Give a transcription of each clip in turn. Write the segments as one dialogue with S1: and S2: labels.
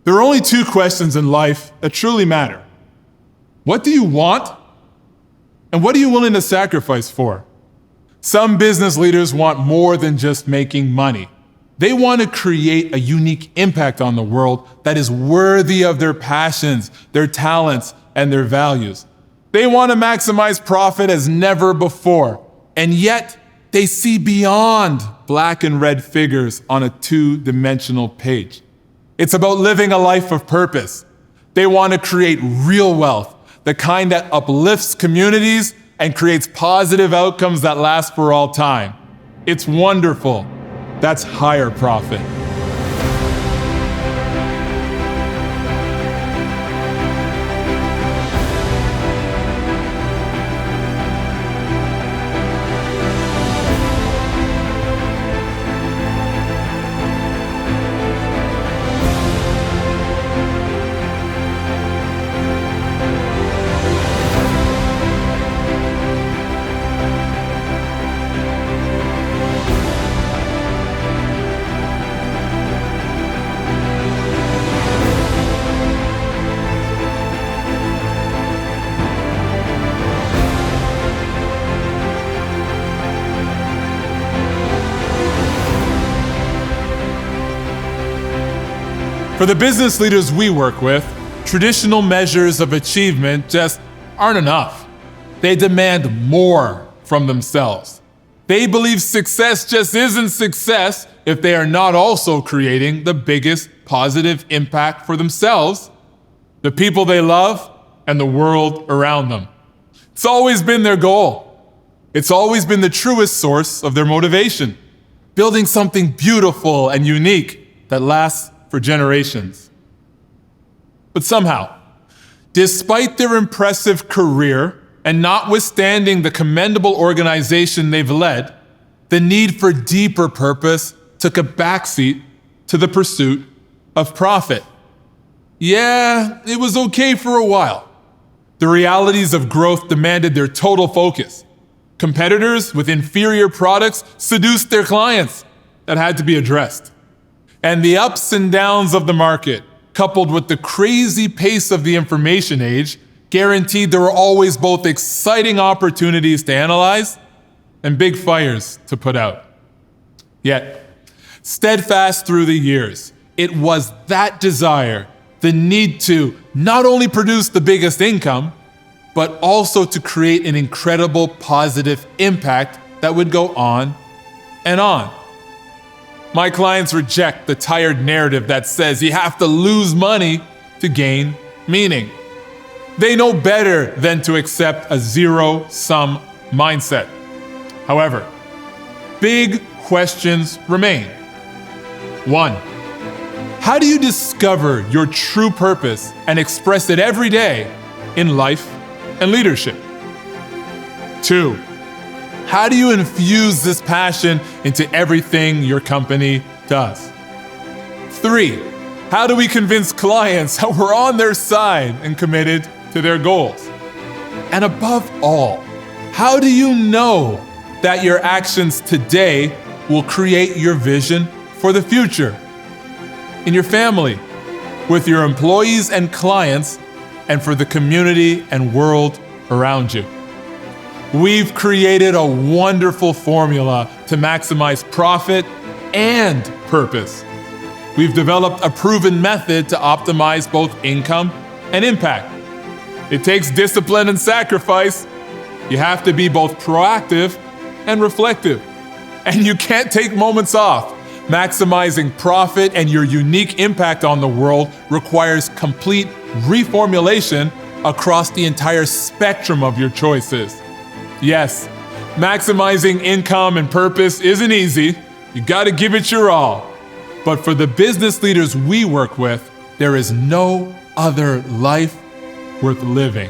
S1: There are only two questions in life that truly matter. What do you want? And what are you willing to sacrifice for? Some business leaders want more than just making money. They want to create a unique impact on the world that is worthy of their passions, their talents, and their values. They want to maximize profit as never before, and yet they see beyond black and red figures on a two-dimensional page. It's about living a life of purpose. They want to create real wealth, the kind that uplifts communities and creates positive outcomes that last for all time. It's wonderful. That's higher profit. For the business leaders we work with, traditional measures of achievement just aren't enough. They demand more from themselves. They believe success just isn't success if they are not also creating the biggest positive impact for themselves, the people they love, and the world around them. It's always been their goal. It's always been the truest source of their motivation, building something beautiful and unique that lasts for generations. But somehow, despite their impressive career and notwithstanding the commendable organization they've led, the need for deeper purpose took a backseat to the pursuit of profit. Yeah, it was okay for a while. The realities of growth demanded their total focus. Competitors with inferior products seduced their clients. That had to be addressed. And the ups and downs of the market, coupled with the crazy pace of the information age, guaranteed there were always both exciting opportunities to analyze and big fires to put out. Yet, steadfast through the years, it was that desire, the need to not only produce the biggest income, but also to create an incredible positive impact that would go on and on. My clients reject the tired narrative that says you have to lose money to gain meaning. They know better than to accept a zero-sum mindset. However, big questions remain. 1. How do you discover your true purpose and express it every day in life and leadership? 2. How do you infuse this passion into everything your company does? 3. How do we convince clients that we're on their side and committed to their goals? And above all, how do you know that your actions today will create your vision for the future? In your family, with your employees and clients, and for the community and world around you. We've created a wonderful formula to maximize profit and purpose. We've developed a proven method to optimize both income and impact. It takes discipline and sacrifice. You have to be both proactive and reflective. And you can't take moments off. Maximizing profit and your unique impact on the world requires complete reformulation across the entire spectrum of your choices. Yes, maximizing income and purpose isn't easy. You gotta give it your all. But for the business leaders we work with, there is no other life worth living.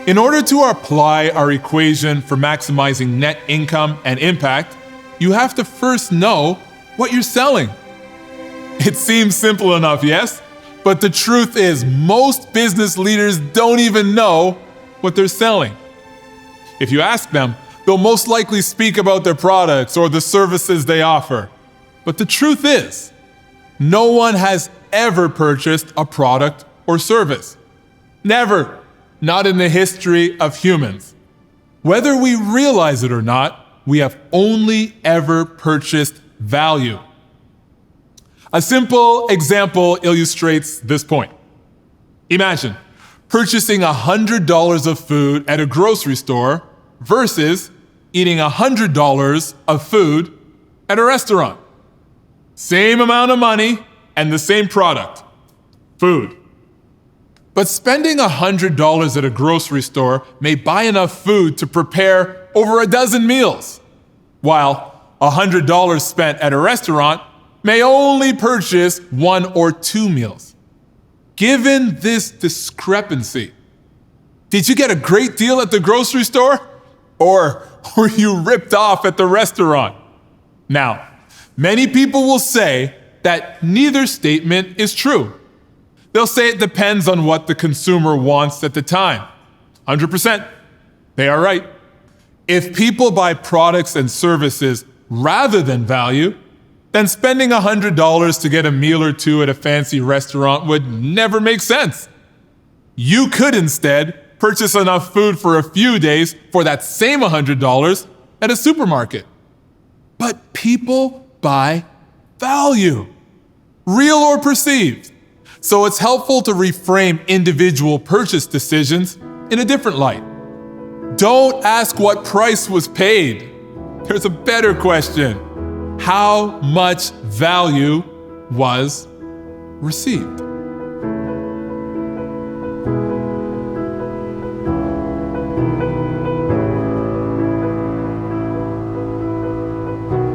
S1: In order to apply our equation for maximizing net income and impact, you have to first know what you're selling. It seems simple enough, yes? But the truth is, most business leaders don't even know what they're selling. If you ask them, they'll most likely speak about their products or the services they offer. But the truth is, no one has ever purchased a product or service. Never. Not in the history of humans. Whether we realize it or not, we have only ever purchased value. A simple example illustrates this point. Imagine purchasing $100 of food at a grocery store versus eating $100 of food at a restaurant. Same amount of money and the same product, food. But spending $100 at a grocery store may buy enough food to prepare over a dozen meals, while $100 spent at a restaurant may only purchase 1 or 2 meals. Given this discrepancy, did you get a great deal at the grocery store? Or were you ripped off at the restaurant? Now, many people will say that neither statement is true. They'll say it depends on what the consumer wants at the time. 100%. They are right. If people buy products and services rather than value, then spending $100 to get a meal or two at a fancy restaurant would never make sense. You could instead purchase enough food for a few days for that same $100 at a supermarket. But people buy value, real or perceived. So it's helpful to reframe individual purchase decisions in a different light. Don't ask what price was paid. There's a better question. How much value was received?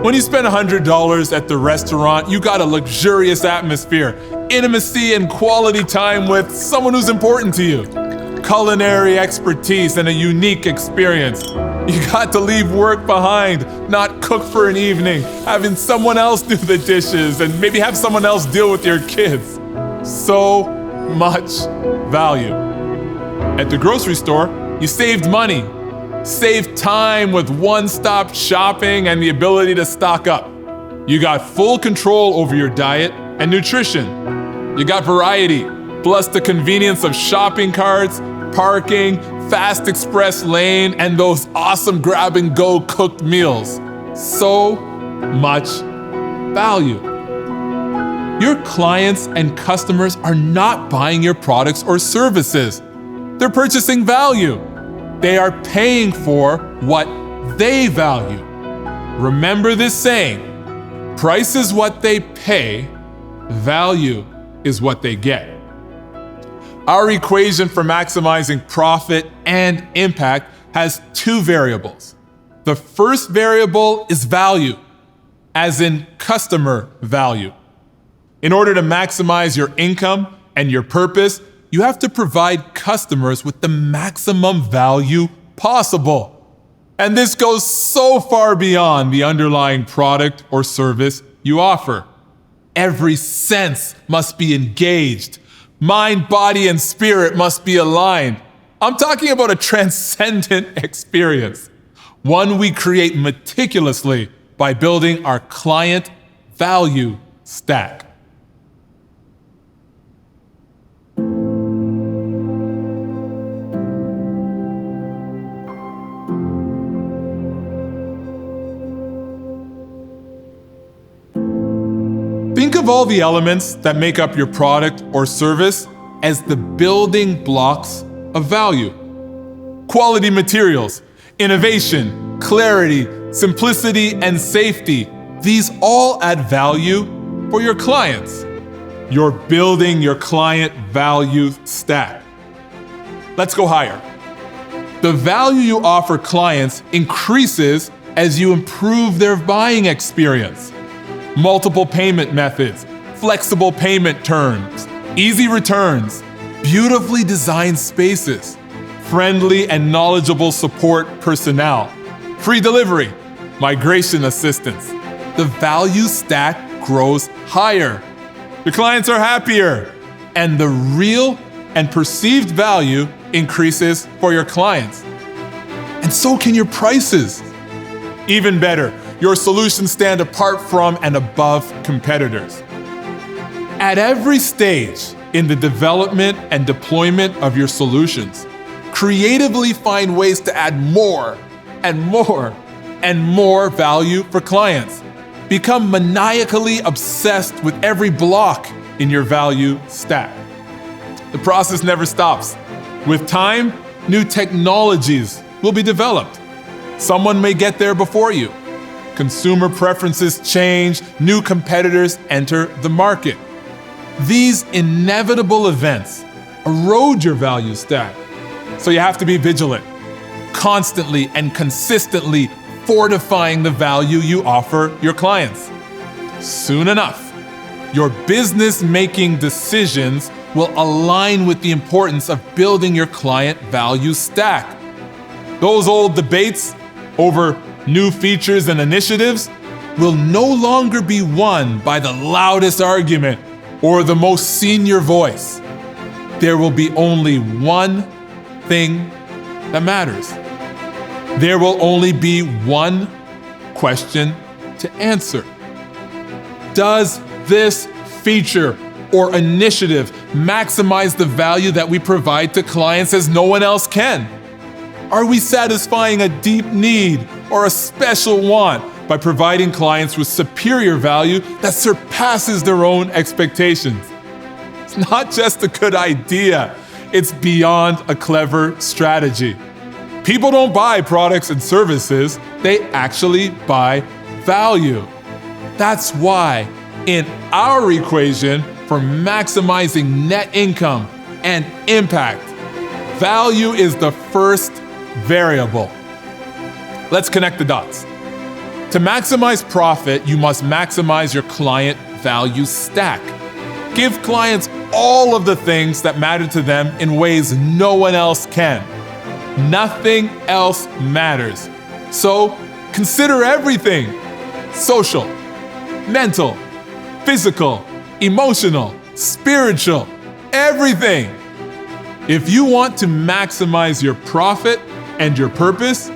S1: When you spend $100 at the restaurant, you got a luxurious atmosphere, intimacy and quality time with someone who's important to you, culinary expertise and a unique experience. You got to leave work behind, not cook for an evening, having someone else do the dishes and maybe have someone else deal with your kids. So much value. At the grocery store, you saved money. Save time with one-stop shopping and the ability to stock up. You got full control over your diet and nutrition. You got variety, plus the convenience of shopping carts, parking, fast express lane, and those awesome grab-and-go cooked meals. So much value. Your clients and customers are not buying your products or services. They're purchasing value. They are paying for what they value. Remember this saying, price is what they pay, value is what they get. Our equation for maximizing profit and impact has 2 variables. The first variable is value, as in customer value. In order to maximize your income and your purpose, you have to provide customers with the maximum value possible. And this goes so far beyond the underlying product or service you offer. Every sense must be engaged. Mind, body, and spirit must be aligned. I'm talking about a transcendent experience, one we create meticulously by building our client value stack. Think of all the elements that make up your product or service as the building blocks of value. Quality materials, innovation, clarity, simplicity, and safety. These all add value for your clients. You're building your client value stack. Let's go higher. The value you offer clients increases as you improve their buying experience. Multiple payment methods, flexible payment terms, easy returns, beautifully designed spaces, friendly and knowledgeable support personnel, free delivery, migration assistance. The value stack grows higher. Your clients are happier, and the real and perceived value increases for your clients. And so can your prices. Even better, your solutions stand apart from and above competitors. At every stage in the development and deployment of your solutions, creatively find ways to add more and more and more value for clients. Become maniacally obsessed with every block in your value stack. The process never stops. With time, new technologies will be developed. Someone may get there before you. Consumer preferences change, new competitors enter the market. These inevitable events erode your value stack. So you have to be vigilant, constantly and consistently fortifying the value you offer your clients. Soon enough, your business-making decisions will align with the importance of building your client value stack. Those old debates over new features and initiatives will no longer be won by the loudest argument or the most senior voice. There will be only one thing that matters. There will only be one question to answer. Does this feature or initiative maximize the value that we provide to clients as no one else can? Are we satisfying a deep need or a special want by providing clients with superior value that surpasses their own expectations? It's not just a good idea, it's beyond a clever strategy. People don't buy products and services, they actually buy value. That's why in our equation for maximizing net income and impact, value is the first variable. Let's connect the dots. To maximize profit, you must maximize your client value stack. Give clients all of the things that matter to them in ways no one else can. Nothing else matters. So consider everything: social, mental, physical, emotional, spiritual, everything. If you want to maximize your profit and your purpose,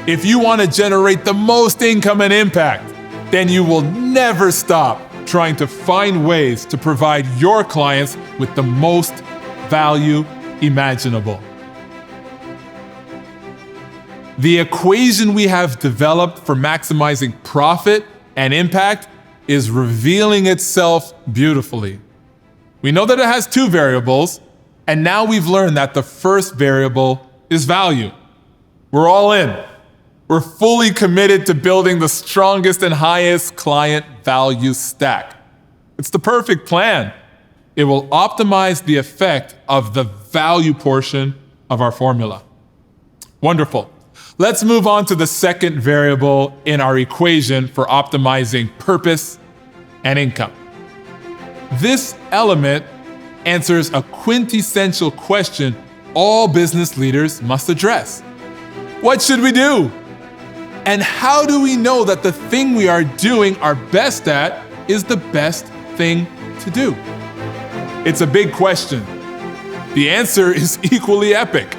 S1: if you want to generate the most income and impact, then you will never stop trying to find ways to provide your clients with the most value imaginable. The equation we have developed for maximizing profit and impact is revealing itself beautifully. We know that it has two variables, and now we've learned that the first variable is value. We're all in. We're fully committed to building the strongest and highest client value stack. It's the perfect plan. It will optimize the effect of the value portion of our formula. Wonderful. Let's move on to the second variable in our equation for optimizing purpose and income. This element answers a quintessential question all business leaders must address. What should we do? And how do we know that the thing we are doing our best at is the best thing to do? It's a big question. The answer is equally epic.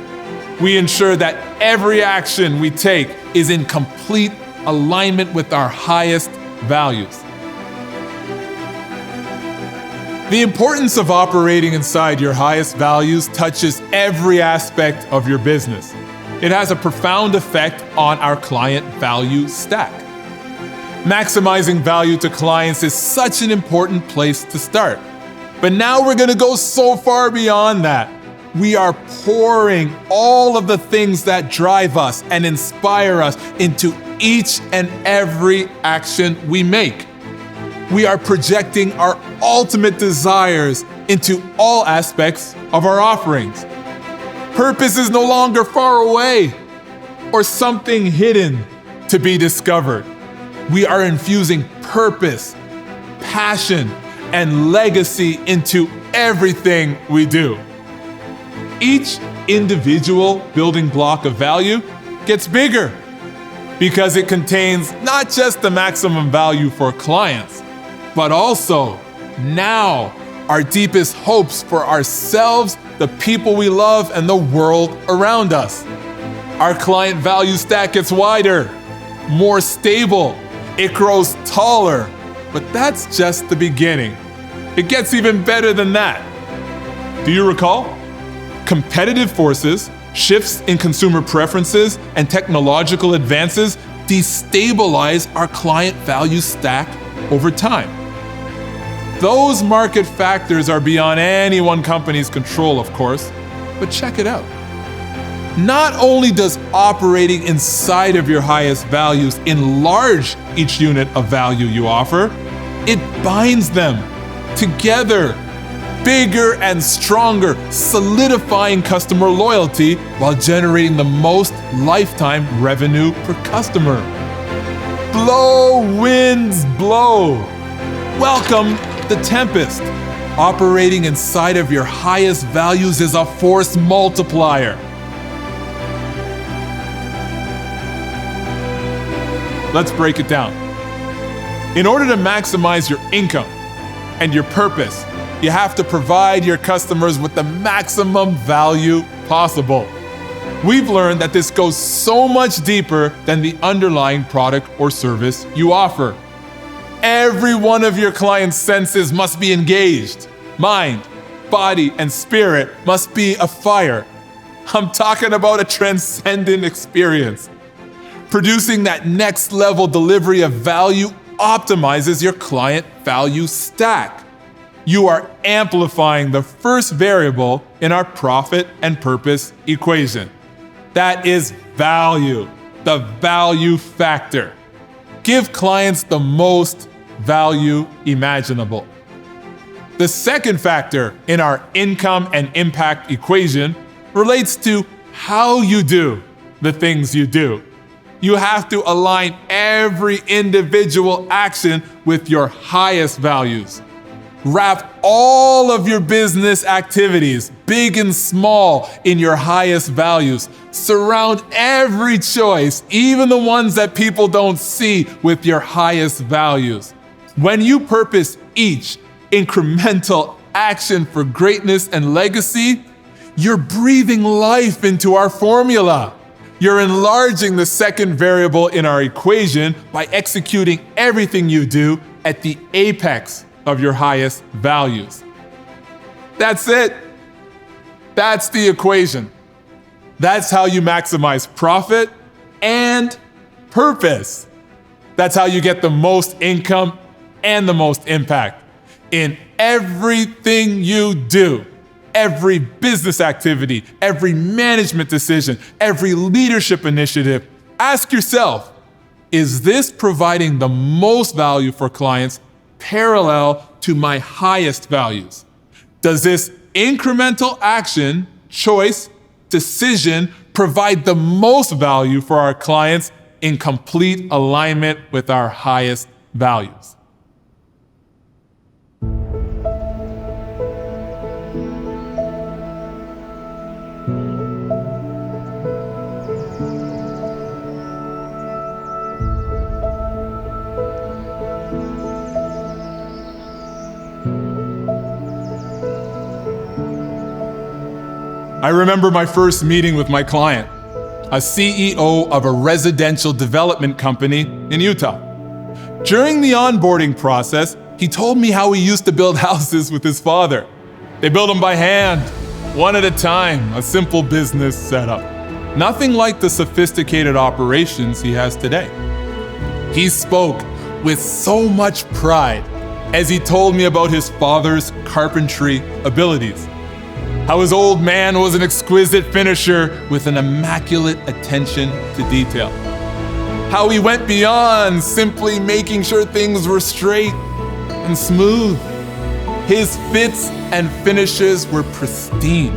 S1: We ensure that every action we take is in complete alignment with our highest values. The importance of operating inside your highest values touches every aspect of your business. It has a profound effect on our client value stack. Maximizing value to clients is such an important place to start. But now we're going to go so far beyond that. We are pouring all of the things that drive us and inspire us into each and every action we make. We are projecting our ultimate desires into all aspects of our offerings. Purpose is no longer far away or something hidden to be discovered. We are infusing purpose, passion, and legacy into everything we do. Each individual building block of value gets bigger because it contains not just the maximum value for clients, but also now our deepest hopes for ourselves the people we love, and the world around us. Our client value stack gets wider, more stable, it grows taller, but that's just the beginning. It gets even better than that. Do you recall? Competitive forces, shifts in consumer preferences, and technological advances destabilize our client value stack over time. Those market factors are beyond any one company's control, of course, but check it out. Not only does operating inside of your highest values enlarge each unit of value you offer, it binds them together, bigger and stronger, solidifying customer loyalty while generating the most lifetime revenue per customer. Blow, winds, blow. Welcome the Tempest. Operating inside of your highest values is a force multiplier. Let's break it down. In order to maximize your income and your purpose, you have to provide your customers with the maximum value possible. We've learned that this goes so much deeper than the underlying product or service you offer. Every one of your clients' senses must be engaged. Mind, body, and spirit must be afire. I'm talking about a transcendent experience. Producing that next level delivery of value optimizes your client value stack. You are amplifying the first variable in our profit and purpose equation. That is value, the value factor. Give clients the most value imaginable. The second factor in our income and impact equation relates to how you do the things you do. You have to align every individual action with your highest values. Wrap all of your business activities, big and small, in your highest values. Surround every choice, even the ones that people don't see, with your highest values. When you purpose each incremental action for greatness and legacy, you're breathing life into our formula. You're enlarging the second variable in our equation by executing everything you do at the apex of your highest values. That's it. That's the equation. That's how you maximize profit and purpose. That's how you get the most income and the most impact in everything you do. Every business activity, every management decision, every leadership initiative. Ask yourself, is this providing the most value for clients parallel to my highest values? Does this incremental action, choice, decision provide the most value for our clients in complete alignment with our highest values? I remember my first meeting with my client, a CEO of a residential development company in Utah. During the onboarding process, he told me how he used to build houses with his father. They built them by hand, one at a time, a simple business setup. Nothing like the sophisticated operations he has today. He spoke with so much pride as he told me about his father's carpentry abilities. How his old man was an exquisite finisher with an immaculate attention to detail. How he went beyond simply making sure things were straight and smooth. His fits and finishes were pristine.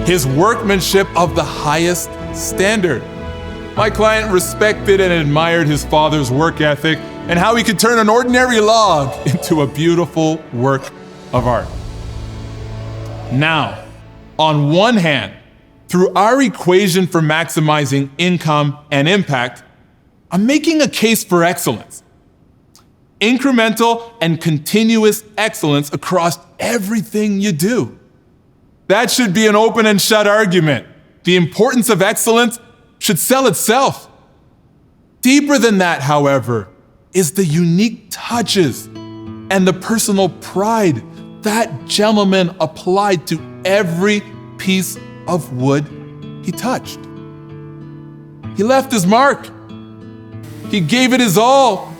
S1: His workmanship of the highest standard. My client respected and admired his father's work ethic and how he could turn an ordinary log into a beautiful work of art. Now, on one hand, through our equation for maximizing income and impact, I'm making a case for excellence. Incremental and continuous excellence across everything you do. That should be an open and shut argument. The importance of excellence should sell itself. Deeper than that, however, is the unique touches and the personal pride that gentleman applied to every piece of wood he touched. He left his mark. He gave it his all.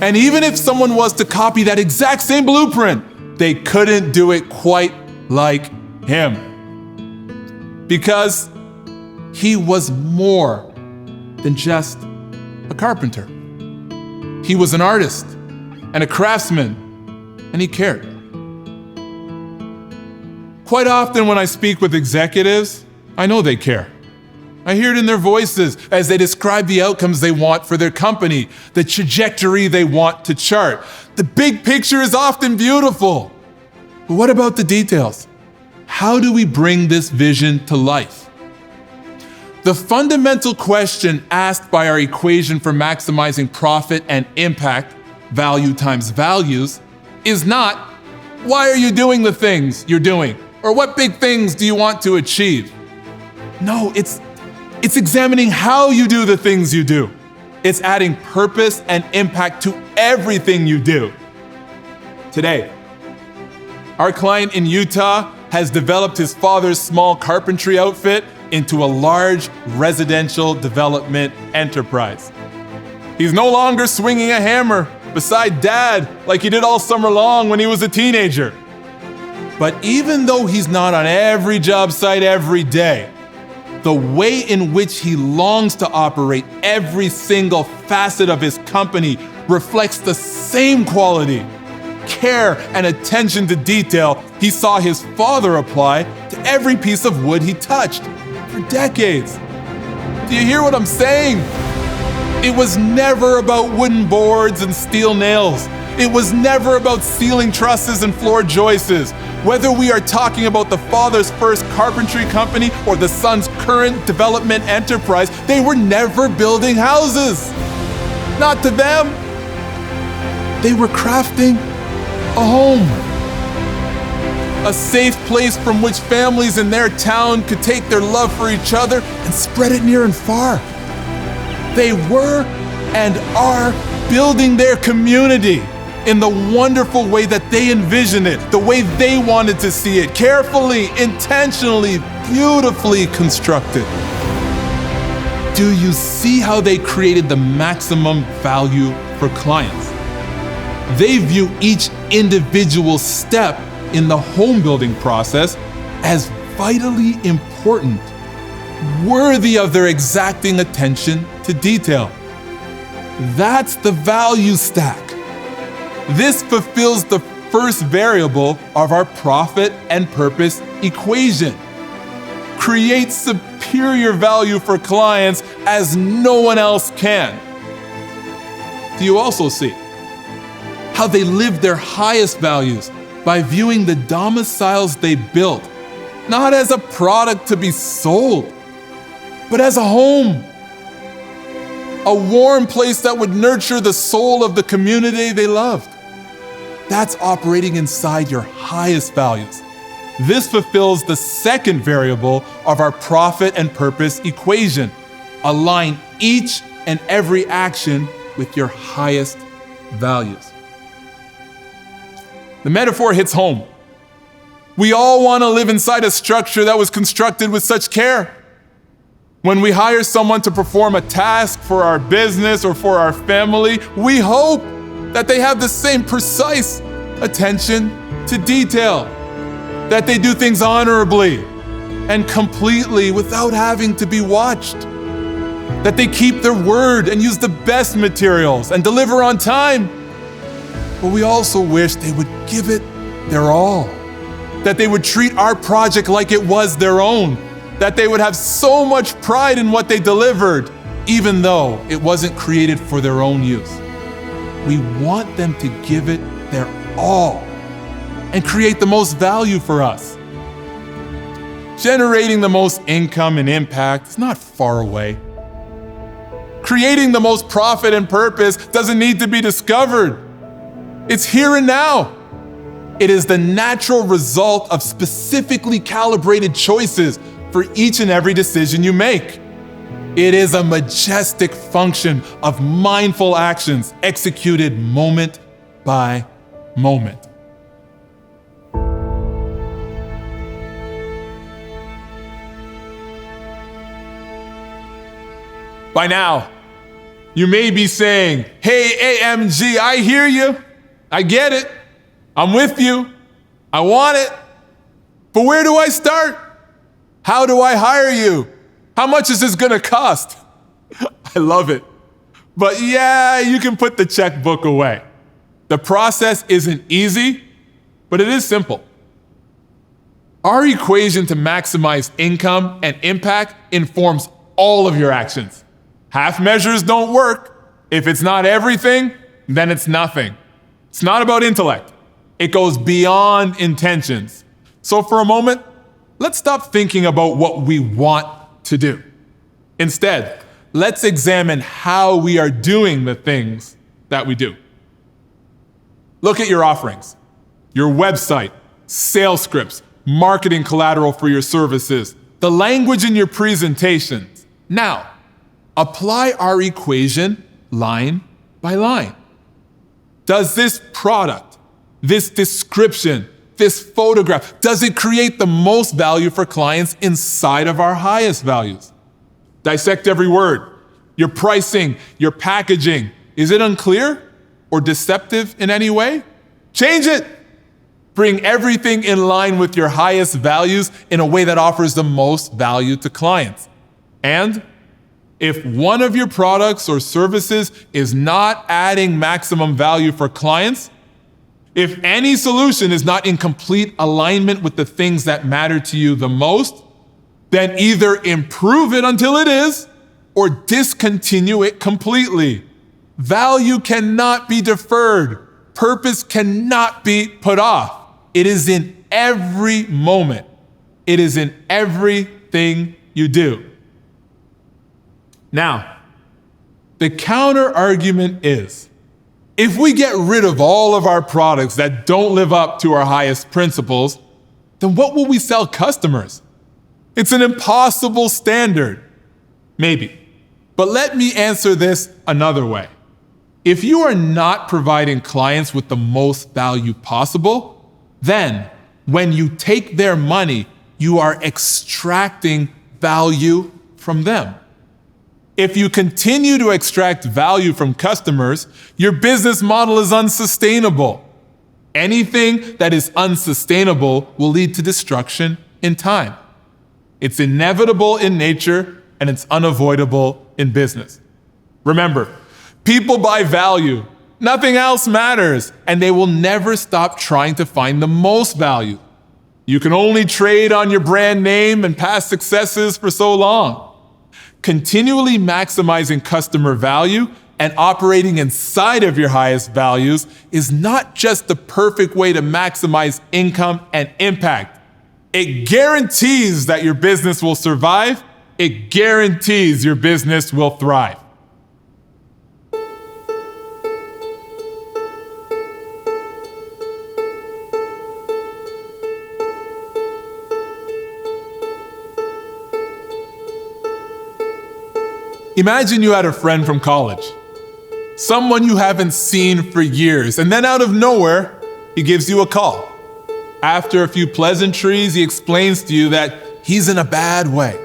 S1: And even if someone was to copy that exact same blueprint, they couldn't do it quite like him. Because he was more than just a carpenter. He was an artist and a craftsman, and he cared. Quite often when I speak with executives, I know they care. I hear it in their voices as they describe the outcomes they want for their company, the trajectory they want to chart. The big picture is often beautiful. But what about the details? How do we bring this vision to life? The fundamental question asked by our equation for maximizing profit and impact, value times values, is not, why are you doing the things you're doing? Or what big things do you want to achieve? No, it's examining how you do the things you do. It's adding purpose and impact to everything you do. Today, our client in Utah has developed his father's small carpentry outfit into a large residential development enterprise. He's no longer swinging a hammer beside Dad like he did all summer long when he was a teenager. But even though he's not on every job site every day, the way in which he longs to operate every single facet of his company reflects the same quality, care, and attention to detail he saw his father apply to every piece of wood he touched for decades. Do you hear what I'm saying? It was never about wooden boards and steel nails. It was never about ceiling trusses and floor joists. Whether we are talking about the father's first carpentry company or the son's current development enterprise, they were never building houses. Not to them. They were crafting a home. A safe place from which families in their town could take their love for each other and spread it near and far. They were and are building their community in the wonderful way that they envisioned it, the way they wanted to see it, carefully, intentionally, beautifully constructed. Do you see how they created the maximum value for clients? They view each individual step in the home building process as vitally important, worthy of their exacting attention to detail. That's the value stack. This fulfills the first variable of our profit and purpose equation. Creates superior value for clients as no one else can. Do you also see how they live their highest values by viewing the domiciles they built not as a product to be sold, but as a home? A warm place that would nurture the soul of the community they loved. That's operating inside your highest values. This fulfills the second variable of our profit and purpose equation. Align each and every action with your highest values. The metaphor hits home. We all want to live inside a structure that was constructed with such care. When we hire someone to perform a task for our business or for our family, we hope that they have the same precise attention to detail, that they do things honorably and completely without having to be watched, that they keep their word and use the best materials and deliver on time. But we also wish they would give it their all, that they would treat our project like it was their own, that they would have so much pride in what they delivered, even though it wasn't created for their own use. We want them to give it their all and create the most value for us. Generating the most income and impact is not far away. Creating the most profit and purpose doesn't need to be discovered. It's here and now. It is the natural result of specifically calibrated choices for each and every decision you make. It is a majestic function of mindful actions executed moment by moment. By now, you may be saying, "Hey, AMG, I hear you. I get it. I'm with you. I want it. But where do I start? How do I hire you? How much is this gonna cost?" I love it. But yeah, you can put the checkbook away. The process isn't easy, but it is simple. Our equation to maximize income and impact informs all of your actions. Half measures don't work. If it's not everything, then it's nothing. It's not about intellect. It goes beyond intentions. So for a moment, let's stop thinking about what we want to do. Instead, let's examine how we are doing the things that we do. Look at your offerings, your website, sales scripts, marketing collateral for your services, the language in your presentations. Now, apply our equation line by line. Does this product, this description, this photograph, does it create the most value for clients inside of our highest values? Dissect every word. Your pricing, your packaging. Is it unclear or deceptive in any way? Change it. Bring everything in line with your highest values in a way that offers the most value to clients. And if one of your products or services is not adding maximum value for clients, if any solution is not in complete alignment with the things that matter to you the most, then either improve it until it is or discontinue it completely. Value cannot be deferred. Purpose cannot be put off. It is in every moment. It is in everything you do. Now, the counter argument is, if we get rid of all of our products that don't live up to our highest principles, then what will we sell customers? It's an impossible standard. Maybe. But let me answer this another way. If you are not providing clients with the most value possible, then when you take their money, you are extracting value from them. If you continue to extract value from customers, your business model is unsustainable. Anything that is unsustainable will lead to destruction in time. It's inevitable in nature and it's unavoidable in business. Remember, people buy value. Nothing else matters, and they will never stop trying to find the most value. You can only trade on your brand name and past successes for so long. Continually maximizing customer value and operating inside of your highest values is not just the perfect way to maximize income and impact. It guarantees that your business will survive. It guarantees your business will thrive. Imagine you had a friend from college, someone you haven't seen for years, and then out of nowhere, he gives you a call. After a few pleasantries, he explains to you that he's in a bad way.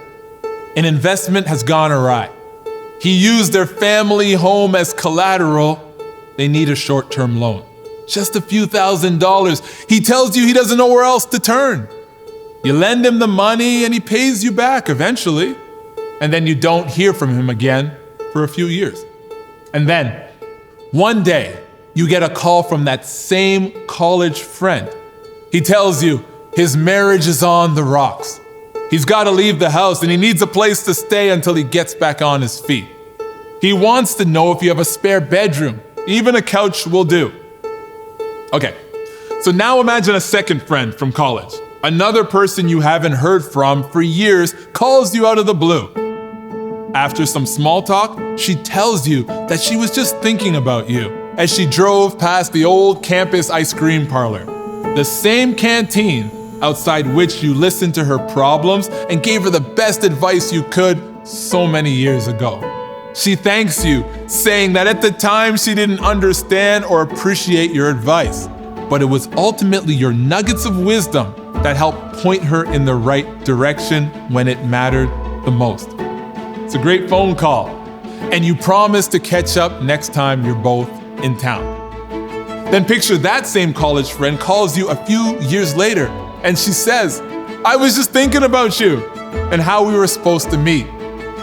S1: An investment has gone awry. He used their family home as collateral. They need a short-term loan. Just a few $1,000s. He tells you he doesn't know where else to turn. You lend him the money and he pays you back eventually. And then you don't hear from him again for a few years. And then, one day, you get a call from that same college friend. He tells you his marriage is on the rocks. He's got to leave the house and he needs a place to stay until he gets back on his feet. He wants to know if you have a spare bedroom. Even a couch will do. Okay, so now imagine a second friend from college. Another person you haven't heard from for years calls you out of the blue. After some small talk, she tells you that she was just thinking about you as she drove past the old campus ice cream parlor. The same canteen outside which you listened to her problems and gave her the best advice you could so many years ago. She thanks you, saying that at the time she didn't understand or appreciate your advice, but it was ultimately your nuggets of wisdom that helped point her in the right direction when it mattered the most. It's a great phone call, and you promise to catch up next time you're both in town. Then picture that same college friend calls you a few years later, and she says, "I was just thinking about you and how we were supposed to meet.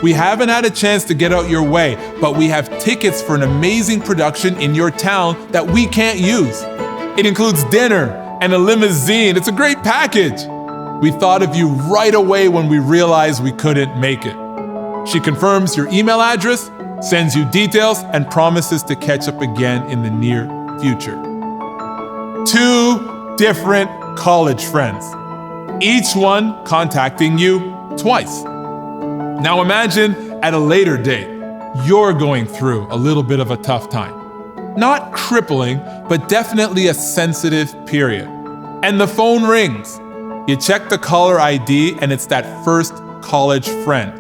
S1: We haven't had a chance to get out your way, but we have tickets for an amazing production in your town that we can't use. It includes dinner and a limousine. It's a great package. We thought of you right away when we realized we couldn't make it." She confirms your email address, sends you details, and promises to catch up again in the near future. 2 different college friends, each one contacting you twice. Now imagine at a later date, you're going through a little bit of a tough time. Not crippling, but definitely a sensitive period. And the phone rings. You check the caller ID and it's that first college friend.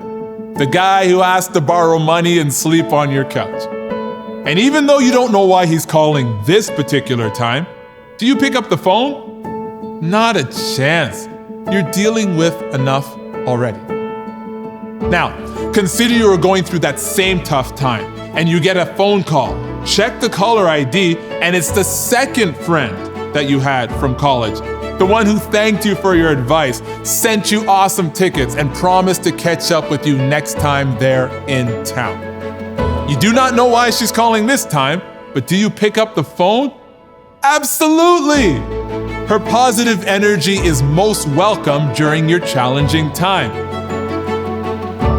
S1: The guy who asked to borrow money and sleep on your couch. And even though you don't know why he's calling this particular time, do you pick up the phone? Not a chance. You're dealing with enough already. Now, consider you are going through that same tough time and you get a phone call. Check the caller ID and it's the second friend that you had from college. The one who thanked you for your advice, sent you awesome tickets, and promised to catch up with you next time they're in town. You do not know why she's calling this time, but do you pick up the phone? Absolutely! Her positive energy is most welcome during your challenging time.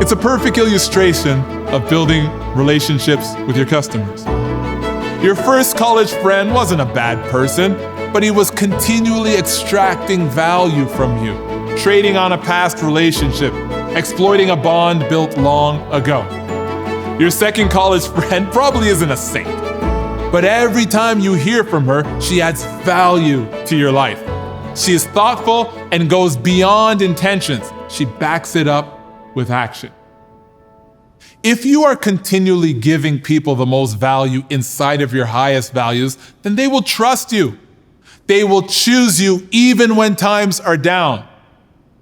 S1: It's a perfect illustration of building relationships with your customers. Your first college friend wasn't a bad person, but he was continually extracting value from you, trading on a past relationship, exploiting a bond built long ago. Your second college friend probably isn't a saint, but every time you hear from her, she adds value to your life. She is thoughtful and goes beyond intentions. She backs it up with action. If you are continually giving people the most value inside of your highest values, then they will trust you. They will choose you even when times are down.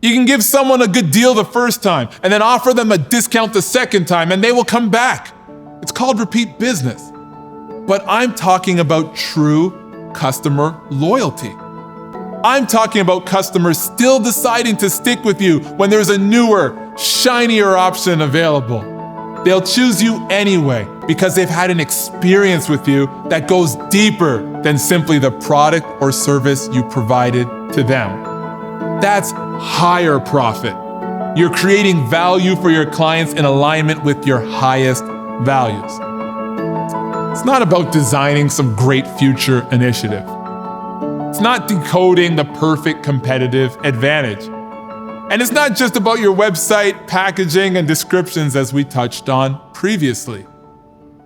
S1: You can give someone a good deal the first time and then offer them a discount the second time and they will come back. It's called repeat business. But I'm talking about true customer loyalty. I'm talking about customers still deciding to stick with you when there's a newer, shinier option available. They'll choose you anyway because they've had an experience with you that goes deeper than simply the product or service you provided to them. That's higher profit. You're creating value for your clients in alignment with your highest values. It's not about designing some great future initiative. It's not decoding the perfect competitive advantage. And it's not just about your website, packaging, and descriptions as we touched on previously.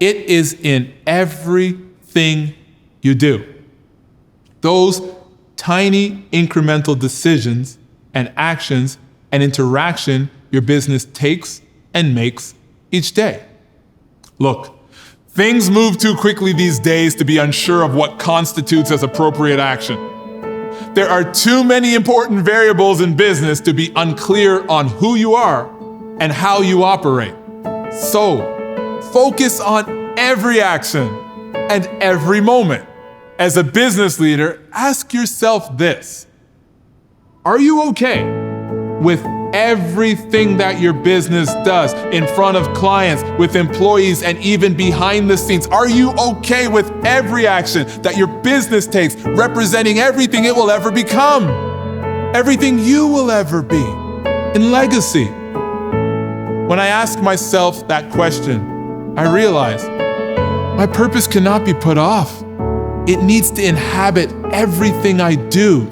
S1: It is in everything you do. Those tiny incremental decisions and actions and interaction your business takes and makes each day. Look, things move too quickly these days to be unsure of what constitutes as appropriate action. There are too many important variables in business to be unclear on who you are and how you operate. So, focus on every action and every moment. As a business leader, ask yourself this: are you okay with everything that your business does in front of clients, with employees, and even behind the scenes? Are you okay with every action that your business takes, representing everything it will ever become, everything you will ever be in legacy? When I ask myself that question, I realize my purpose cannot be put off. It needs to inhabit everything I do.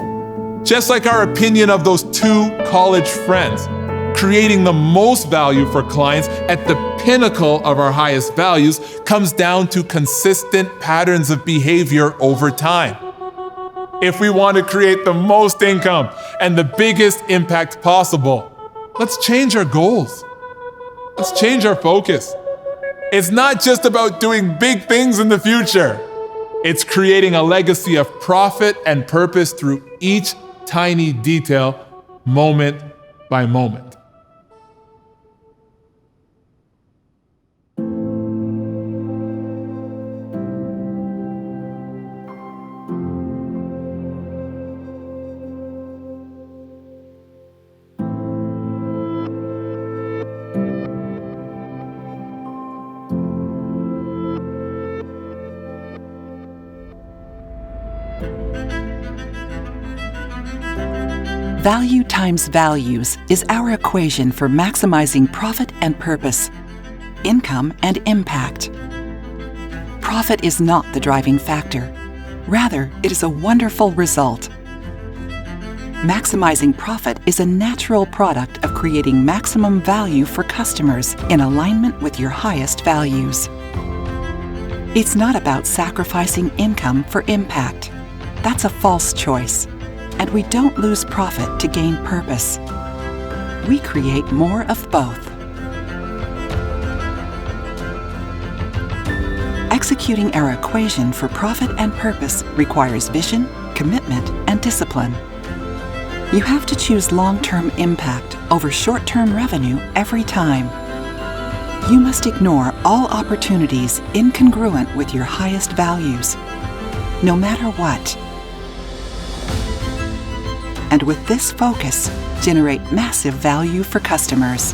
S1: Just like our opinion of those 2 college friends, creating the most value for clients at the pinnacle of our highest values comes down to consistent patterns of behavior over time. If we want to create the most income and the biggest impact possible, let's change our goals. Let's change our focus. It's not just about doing big things in the future. It's creating a legacy of profit and purpose through each tiny detail, moment by moment.
S2: Value times values is our equation for maximizing profit and purpose, income and impact. Profit is not the driving factor. Rather, it is a wonderful result. Maximizing profit is a natural product of creating maximum value for customers in alignment with your highest values. It's not about sacrificing income for impact. That's a false choice. And we don't lose profit to gain purpose. We create more of both. Executing our equation for profit and purpose requires vision, commitment, and discipline. You have to choose long-term impact over short-term revenue every time. You must ignore all opportunities incongruent with your highest values, no matter what. And with this focus, generate massive value for customers.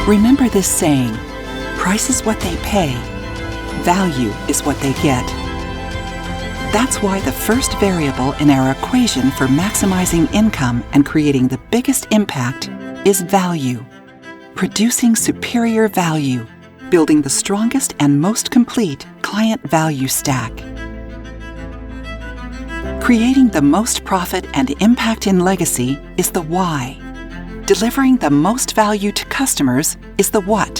S2: Remember this saying, price is what they pay, value is what they get. That's why the first variable in our equation for maximizing income and creating the biggest impact is value. Producing superior value, building the strongest and most complete client value stack. Creating the most profit and impact in legacy is the why. Delivering the most value to customers is the what.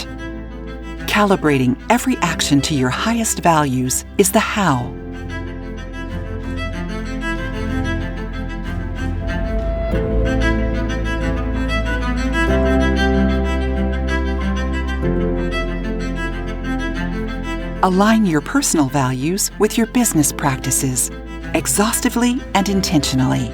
S2: Calibrating every action to your highest values is the how. Align your personal values with your business practices, exhaustively and intentionally.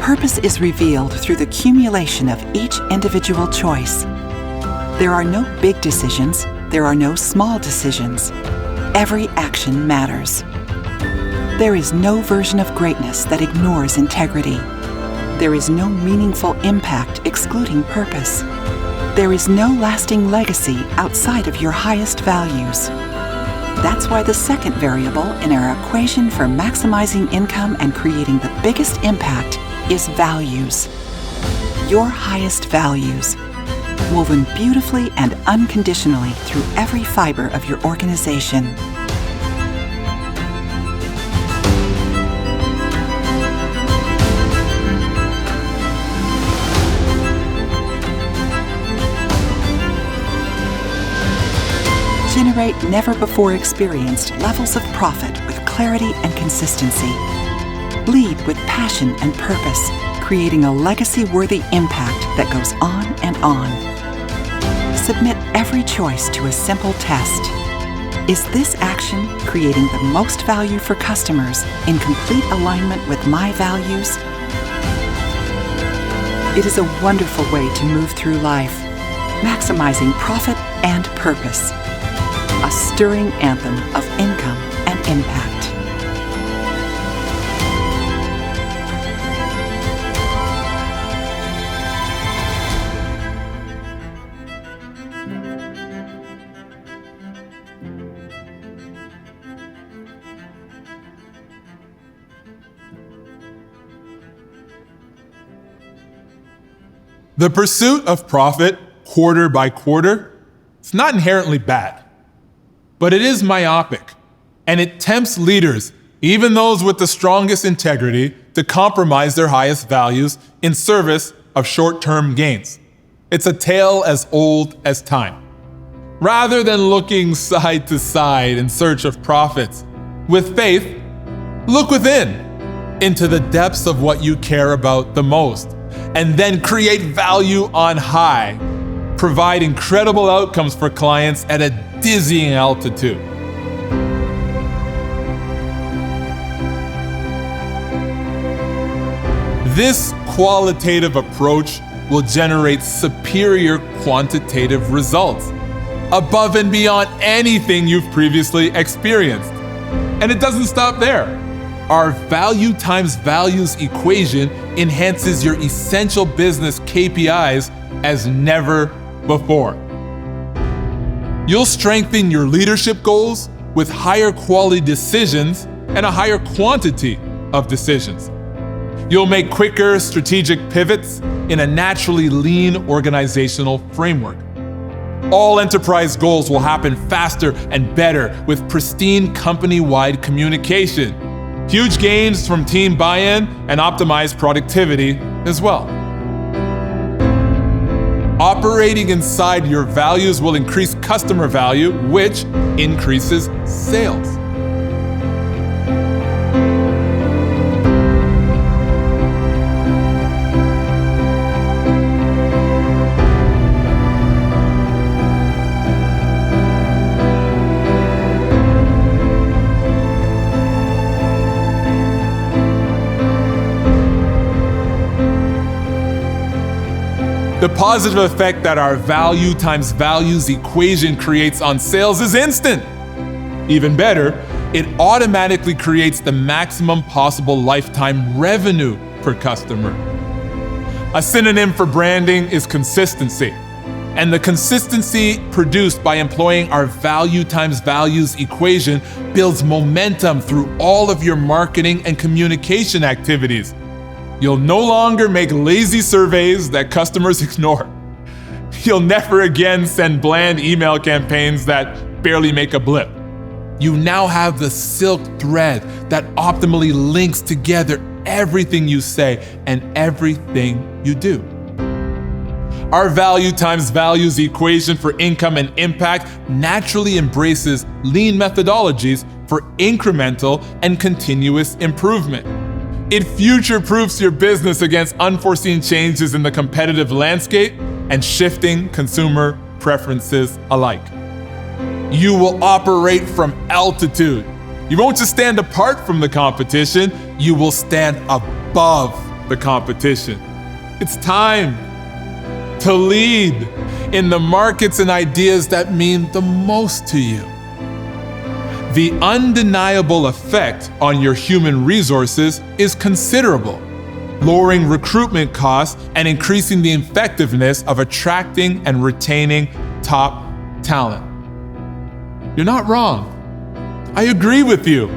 S2: Purpose is revealed through the accumulation of each individual choice. There are no big decisions, there are no small decisions. Every action matters. There is no version of greatness that ignores integrity. There is no meaningful impact excluding purpose. There is no lasting legacy outside of your highest values. That's why the second variable in our equation for maximizing income and creating the biggest impact is values. Your highest values, woven beautifully and unconditionally through every fiber of your organization. Generate never-before-experienced levels of profit with clarity and consistency. Lead with passion and purpose, creating a legacy-worthy impact that goes on and on. Submit every choice to a simple test. Is this action creating the most value for customers in complete alignment with my values? It is a wonderful way to move through life, maximizing profit and purpose. A stirring anthem of income and impact.
S1: The pursuit of profit quarter by quarter is not inherently bad, but it is myopic, and it tempts leaders, even those with the strongest integrity, to compromise their highest values in service of short-term gains. It's a tale as old as time. Rather than looking side to side in search of profits, with faith, look within, into the depths of what you care about the most, and then create value on high. Provide incredible outcomes for clients at a dizzying altitude. This qualitative approach will generate superior quantitative results, above and beyond anything you've previously experienced. And it doesn't stop there. Our value times values equation enhances your essential business KPIs as never before. You'll strengthen your leadership goals with higher quality decisions and a higher quantity of decisions. You'll make quicker strategic pivots in a naturally lean organizational framework. All enterprise goals will happen faster and better with pristine company-wide communication. Huge gains from team buy-in and optimized productivity as well. Operating inside your values will increase customer value, which increases sales. The positive effect that our value times values equation creates on sales is instant. Even better, it automatically creates the maximum possible lifetime revenue per customer. A synonym for branding is consistency. And the consistency produced by employing our value times values equation builds momentum through all of your marketing and communication activities. You'll no longer make lazy surveys that customers ignore. You'll never again send bland email campaigns that barely make a blip. You now have the silk thread that optimally links together everything you say and everything you do. Our value times values equation for income and impact naturally embraces lean methodologies for incremental and continuous improvement. It future-proofs your business against unforeseen changes in the competitive landscape and shifting consumer preferences alike. You will operate from altitude. You won't just stand apart from the competition, you will stand above the competition. It's time to lead in the markets and ideas that mean the most to you. The undeniable effect on your human resources is considerable, lowering recruitment costs and increasing the effectiveness of attracting and retaining top talent. You're not wrong. I agree with you.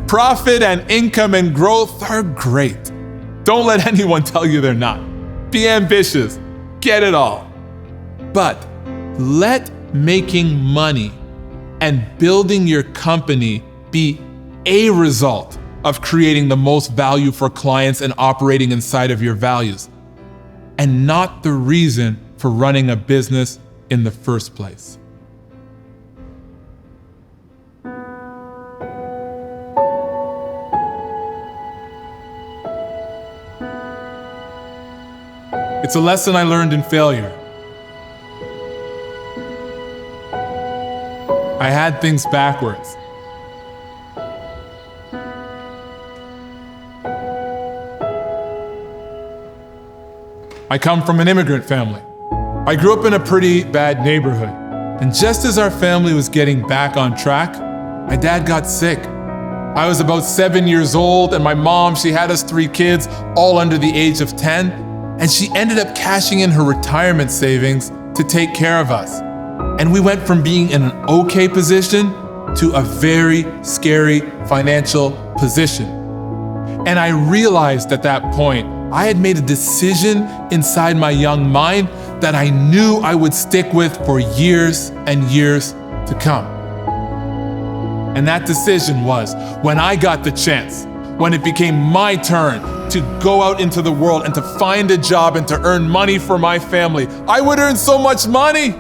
S1: Profit and income and growth are great. Don't let anyone tell you they're not. Be ambitious, get it all. But let making money and building your company be a result of creating the most value for clients and operating inside of your values, and not the reason for running a business in the first place. It's a lesson I learned in failure. I had things backwards. I come from an immigrant family. I grew up in a pretty bad neighborhood. And just as our family was getting back on track, my dad got sick. I was about 7 years old, and my mom, she had us 3 kids, all under the age of 10, and she ended up cashing in her retirement savings to take care of us. And we went from being in an okay position to a very scary financial position. And I realized at that point, I had made a decision inside my young mind that I knew I would stick with for years and years to come. And that decision was when I got the chance, when it became my turn to go out into the world and to find a job and to earn money for my family. I would earn so much money.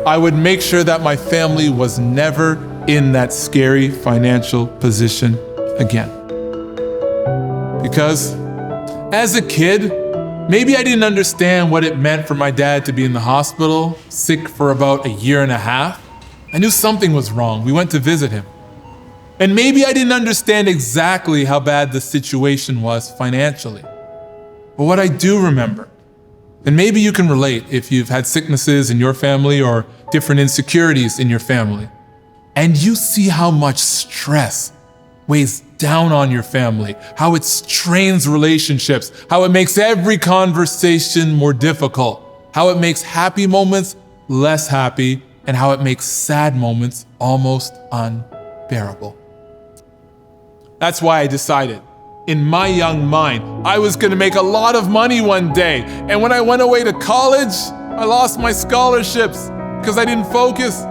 S1: I would make sure that my family was never in that scary financial position again. Because as a kid, maybe I didn't understand what it meant for my dad to be in the hospital, sick for about 1.5 years. I knew something was wrong. We went to visit him. And maybe I didn't understand exactly how bad the situation was financially. But what I do remember, and maybe you can relate if you've had sicknesses in your family or different insecurities in your family, and you see how much stress weighs down on your family, how it strains relationships, how it makes every conversation more difficult, how it makes happy moments less happy, and how it makes sad moments almost unbearable. That's why I decided, in my young mind, I was gonna make a lot of money one day. And when I went away to college, I lost my scholarships because I didn't focus.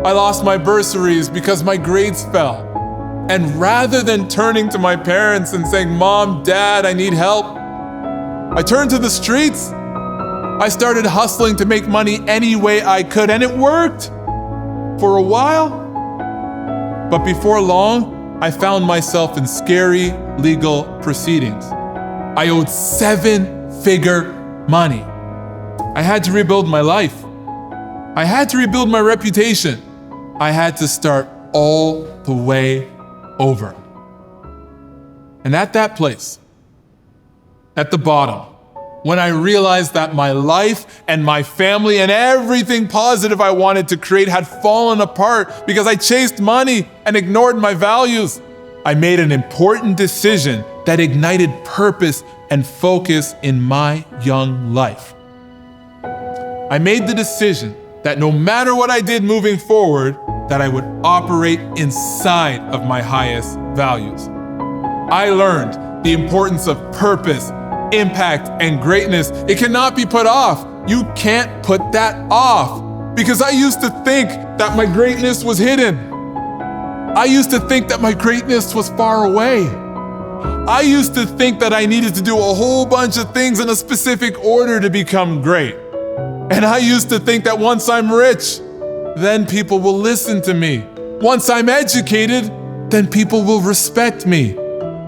S1: I lost my bursaries because my grades fell. And rather than turning to my parents and saying, "Mom, Dad, I need help," I turned to the streets. I started hustling to make money any way I could, and it worked for a while. But before long, I found myself in scary legal proceedings. I owed 7-figure money. I had to rebuild my life. I had to rebuild my reputation. I had to start all the way over. And at that place, at the bottom, when I realized that my life and my family and everything positive I wanted to create had fallen apart because I chased money and ignored my values, I made an important decision that ignited purpose and focus in my young life. I made the decision that no matter what I did moving forward, that I would operate inside of my highest values. I learned the importance of purpose, impact, and greatness. It cannot be put off. You can't put that off. Because I used to think that my greatness was hidden. I used to think that my greatness was far away. I used to think that I needed to do a whole bunch of things in a specific order to become great. And I used to think that once I'm rich, then people will listen to me. Once I'm educated, then people will respect me.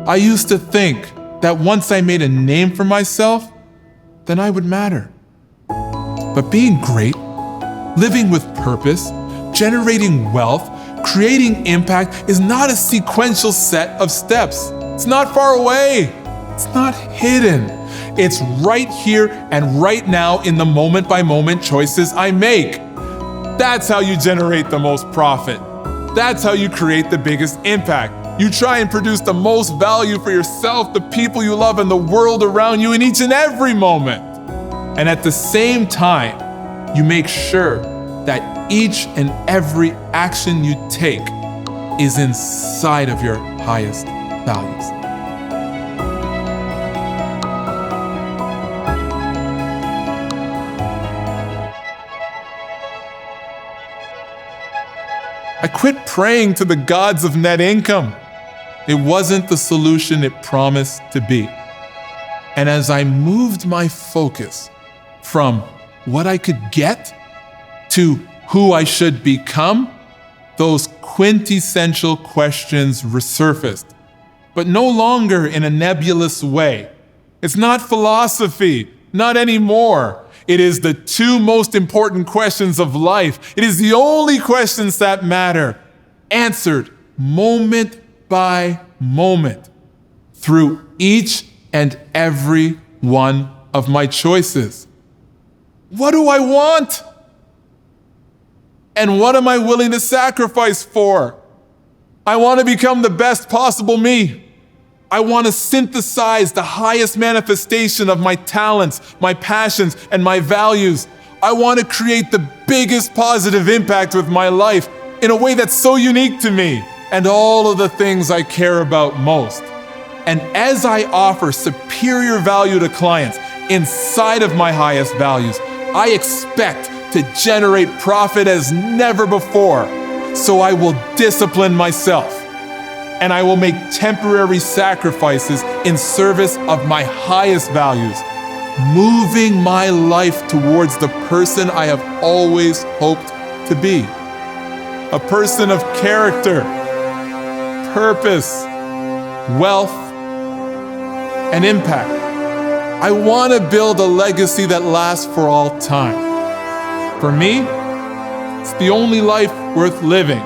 S1: I used to think that once I made a name for myself, then I would matter. But being great, living with purpose, generating wealth, creating impact is not a sequential set of steps. It's not far away. It's not hidden. It's right here and right now in the moment-by-moment choices I make. That's how you generate the most profit. That's how you create the biggest impact. You try and produce the most value for yourself, the people you love, and the world around you in each and every moment. And at the same time, you make sure that each and every action you take is inside of your highest values. I quit praying to the gods of net income. It wasn't the solution it promised to be. And as I moved my focus from what I could get to who I should become, those quintessential questions resurfaced, but no longer in a nebulous way. It's not philosophy, not anymore. It is the two most important questions of life. It is the only questions that matter, answered moment by moment through each and every one of my choices. What do I want? And what am I willing to sacrifice for? I want to become the best possible me. I want to synthesize the highest manifestation of my talents, my passions, and my values. I want to create the biggest positive impact with my life in a way that's so unique to me and all of the things I care about most. And as I offer superior value to clients inside of my highest values, I expect to generate profit as never before. So I will discipline myself. And I will make temporary sacrifices in service of my highest values, moving my life towards the person I have always hoped to be. A person of character, purpose, wealth, and impact. I want to build a legacy that lasts for all time. For me, it's the only life worth living.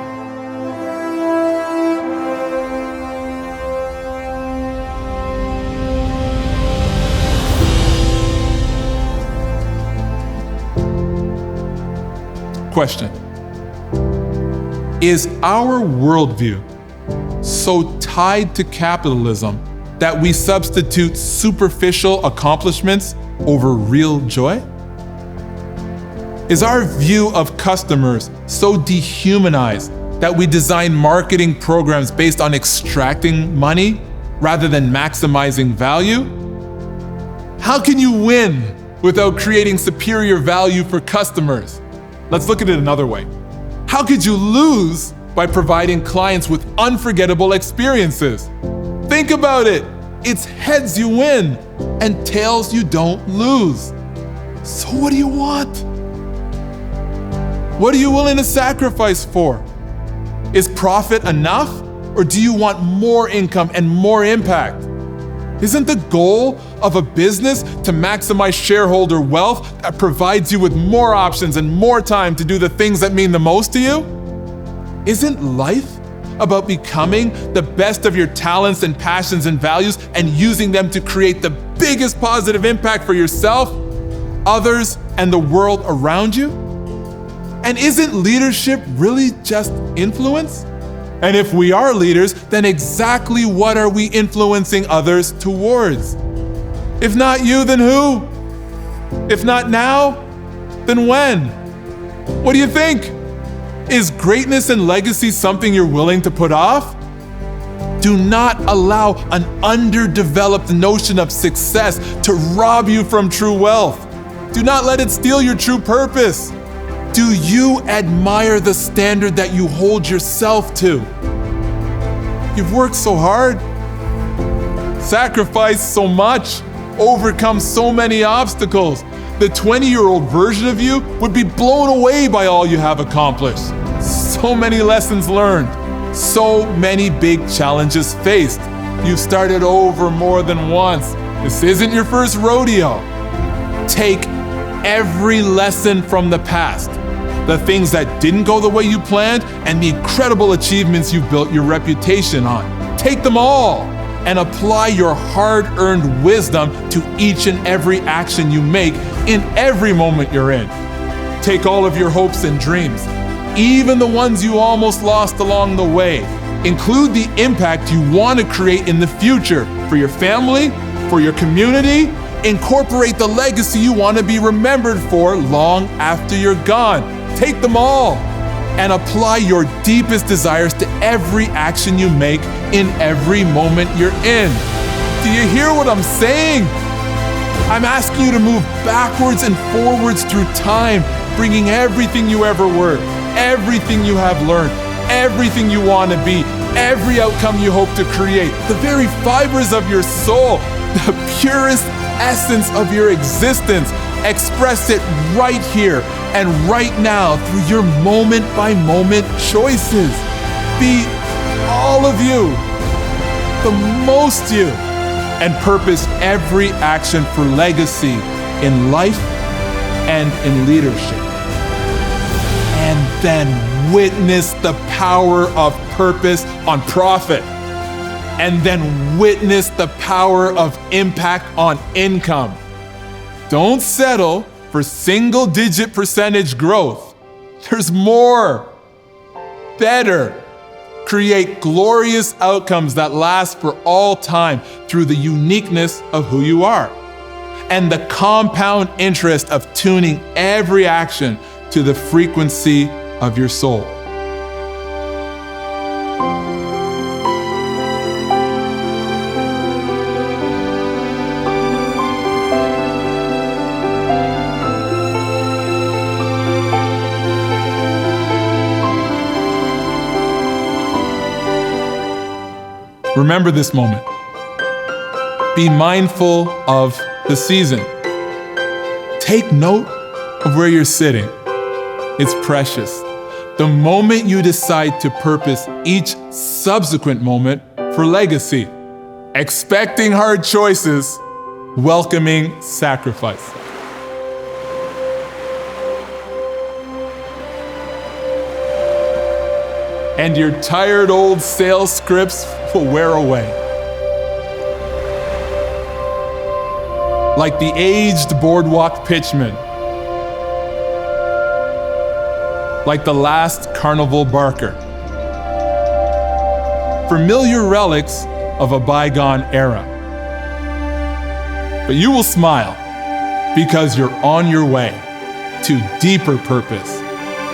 S1: Question: is our worldview so tied to capitalism that we substitute superficial accomplishments over real joy? Is our view of customers so dehumanized that we design marketing programs based on extracting money rather than maximizing value? How can you win without creating superior value for customers? Let's look at it another way. How could you lose by providing clients with unforgettable experiences? Think about it. It's heads you win and tails you don't lose. So what do you want? What are you willing to sacrifice for? Is profit enough, or do you want more income and more impact? Isn't the goal of a business to maximize shareholder wealth that provides you with more options and more time to do the things that mean the most to you? Isn't life about becoming the best of your talents and passions and values and using them to create the biggest positive impact for yourself, others, and the world around you? And isn't leadership really just influence? And if we are leaders, then exactly what are we influencing others towards? If not you, then who? If not now, then when? What do you think? Is greatness and legacy something you're willing to put off? Do not allow an underdeveloped notion of success to rob you from true wealth. Do not let it steal your true purpose. Do you admire the standard that you hold yourself to? You've worked so hard, sacrificed so much, overcome so many obstacles. The 20-year-old version of you would be blown away by all you have accomplished. So many lessons learned, so many big challenges faced. You've started over more than once. This isn't your first rodeo. Take every lesson from the past, the things that didn't go the way you planned, and the incredible achievements you've built your reputation on. Take them all and apply your hard-earned wisdom to each and every action you make in every moment you're in. Take all of your hopes and dreams, even the ones you almost lost along the way. Include the impact you want to create in the future for your family, for your community. Incorporate the legacy you want to be remembered for long after you're gone. Take them all and apply your deepest desires to every action you make in every moment you're in. Do you hear what I'm saying? I'm asking you to move backwards and forwards through time, bringing everything you ever were, everything you have learned, everything you want to be, every outcome you hope to create, the very fibers of your soul, the purest essence of your existence. Express it right here and right now through your moment-by-moment choices. Be all of you, the most you, and purpose every action for legacy in life and in leadership. And then witness the power of purpose on profit. And then witness the power of impact on income. Don't settle for single-digit percentage growth. There's more. Better. Create glorious outcomes that last for all time through the uniqueness of who you are and the compound interest of tuning every action to the frequency of your soul. Remember this moment. Be mindful of the season. Take note of where you're sitting. It's precious. The moment you decide to purpose each subsequent moment for legacy, expecting hard choices, welcoming sacrifice. And your tired old sales scripts will wear away. Like the aged boardwalk pitchman. Like the last carnival barker. Familiar relics of a bygone era. But you will smile because you're on your way to deeper purpose,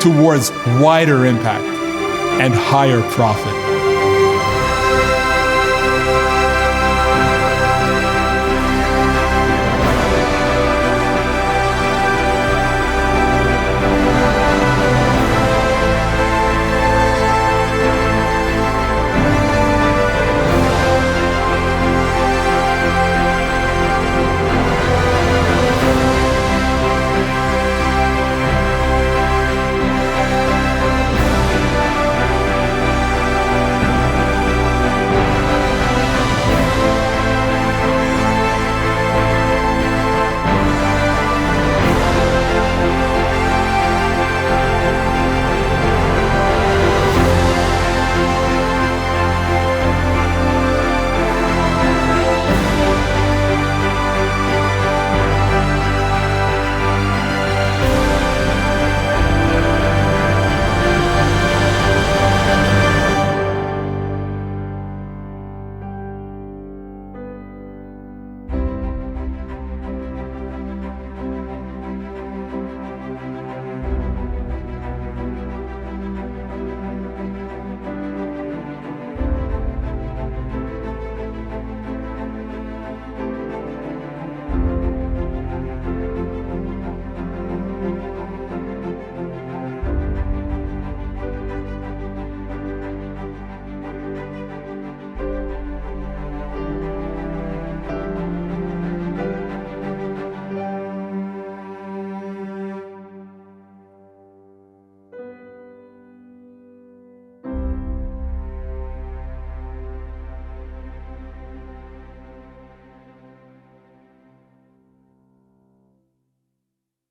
S1: towards wider impact and higher profit.